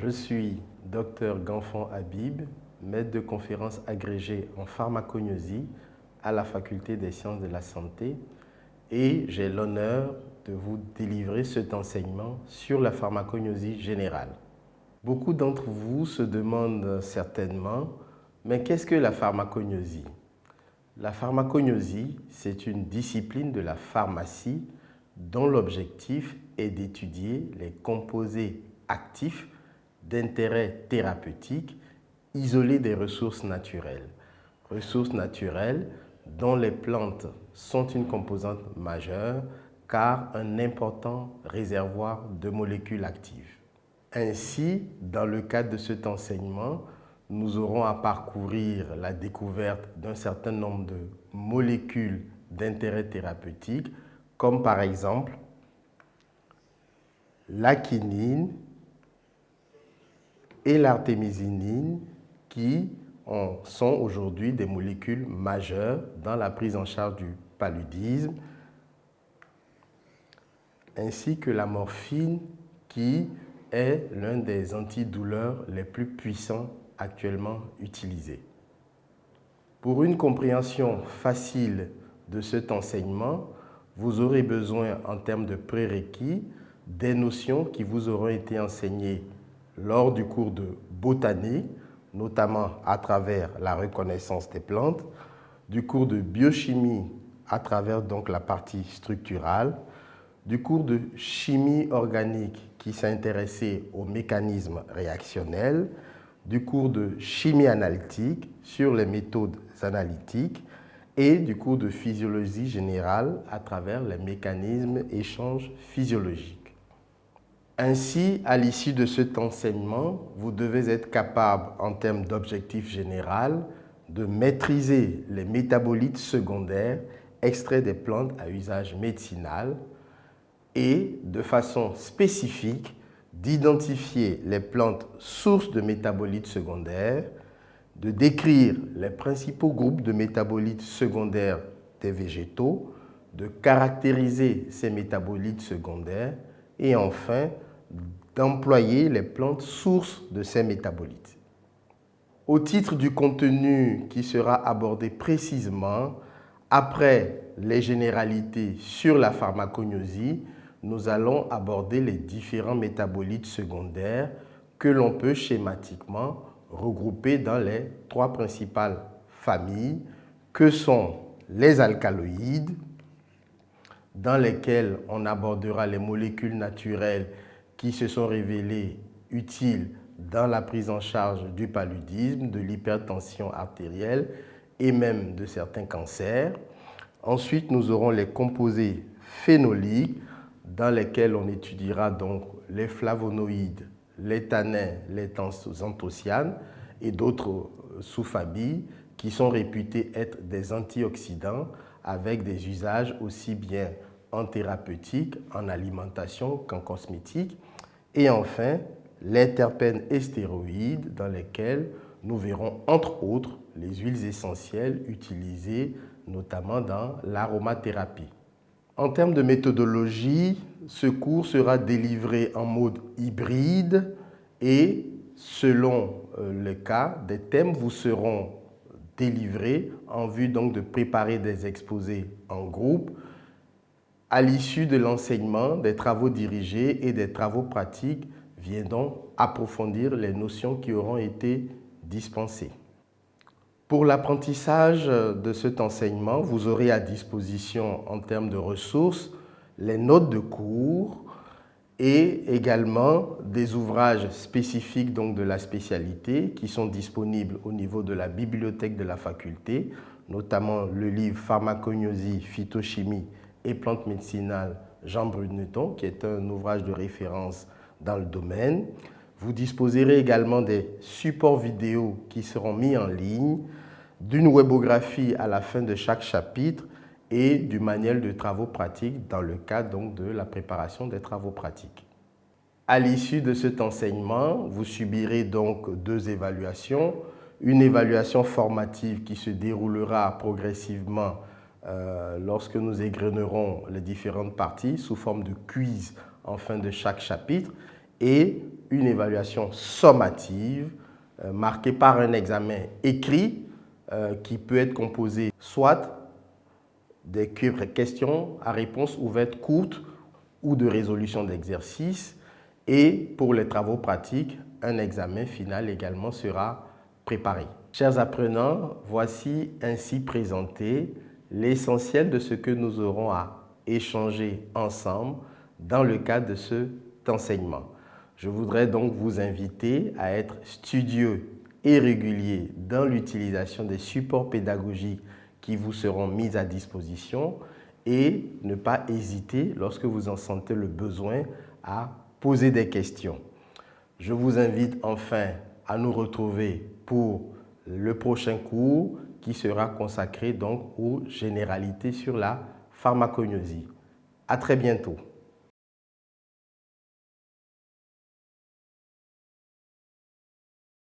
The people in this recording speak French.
Je suis Dr Ganfan Habib, maître de conférence agrégé en pharmacognosie à la Faculté des sciences de la santé et j'ai l'honneur de vous délivrer cet enseignement sur la pharmacognosie générale. Beaucoup d'entre vous se demandent certainement, mais qu'est-ce que la pharmacognosie? La pharmacognosie, c'est une discipline de la pharmacie dont l'objectif est d'étudier les composés actifs d'intérêt thérapeutique isolés des ressources naturelles. Ressources naturelles dont les plantes sont une composante majeure car un important réservoir de molécules actives. Ainsi, dans le cadre de cet enseignement, nous aurons à parcourir la découverte d'un certain nombre de molécules d'intérêt thérapeutique, comme par exemple la quinine et l'artémisinine, qui sont aujourd'hui des molécules majeures dans la prise en charge du paludisme, ainsi que la morphine, qui est l'un des antidouleurs les plus puissants actuellement utilisés. Pour une compréhension facile de cet enseignement, vous aurez besoin, en termes de prérequis, des notions qui vous auront été enseignées lors du cours de botanique, notamment à travers la reconnaissance des plantes, du cours de biochimie à travers donc la partie structurale, du cours de chimie organique qui s'intéressait aux mécanismes réactionnels, du cours de chimie analytique sur les méthodes analytiques et du cours de physiologie générale à travers les mécanismes échanges physiologiques. Ainsi, à l'issue de cet enseignement, vous devez être capable, en termes d'objectif général, de maîtriser les métabolites secondaires extraits des plantes à usage médicinal et, de façon spécifique, d'identifier les plantes sources de métabolites secondaires, de décrire les principaux groupes de métabolites secondaires des végétaux, de caractériser ces métabolites secondaires et enfin d'employer les plantes sources de ces métabolites. Au titre du contenu qui sera abordé précisément, après les généralités sur la pharmacognosie, nous allons aborder les différents métabolites secondaires que l'on peut schématiquement regrouper dans les trois principales familles que sont les alcaloïdes, dans lesquels on abordera les molécules naturelles qui se sont révélées utiles dans la prise en charge du paludisme, de l'hypertension artérielle et même de certains cancers. Ensuite, nous aurons les composés phénoliques dans lesquels on étudiera donc les flavonoïdes, les tanins, les anthocyanes et d'autres sous-familles qui sont réputés être des antioxydants avec des usages aussi bien en thérapeutique, en alimentation qu'en cosmétique. Et enfin, les terpènes et stéroïdes dans lesquels nous verrons entre autres les huiles essentielles utilisées notamment dans l'aromathérapie. En termes de méthodologie, ce cours sera délivré en mode hybride et selon le cas, des thèmes vous seront délivrés en vue donc de préparer des exposés en groupe. À l'issue de l'enseignement, des travaux dirigés et des travaux pratiques viendront approfondir les notions qui auront été dispensées. Pour l'apprentissage de cet enseignement, vous aurez à disposition en termes de ressources les notes de cours et également des ouvrages spécifiques donc de la spécialité qui sont disponibles au niveau de la bibliothèque de la faculté, notamment le livre Pharmacognosie, phytochimie et plantes médicinales Jean Bruneton, qui est un ouvrage de référence dans le domaine. Vous disposerez également des supports vidéo qui seront mis en ligne, d'une webographie à la fin de chaque chapitre et du manuel de travaux pratiques dans le cadre donc de la préparation des travaux pratiques. À l'issue de cet enseignement, vous subirez donc deux évaluations. Une évaluation formative qui se déroulera progressivement lorsque nous égrenerons les différentes parties sous forme de quiz en fin de chaque chapitre et une évaluation sommative marquée par un examen écrit qui peut être composé soit des questions à réponse ouverte courtes ou de résolution d'exercices. Et pour les travaux pratiques, un examen final également sera préparé. Chers apprenants, voici ainsi présenté l'essentiel de ce que nous aurons à échanger ensemble dans le cadre de cet enseignement. Je voudrais donc vous inviter à être studieux et régulier dans l'utilisation des supports pédagogiques qui vous seront mis à disposition et ne pas hésiter lorsque vous en sentez le besoin à poser des questions. Je vous invite enfin à nous retrouver pour le prochain cours qui sera consacré donc aux généralités sur la pharmacognosie. À très bientôt.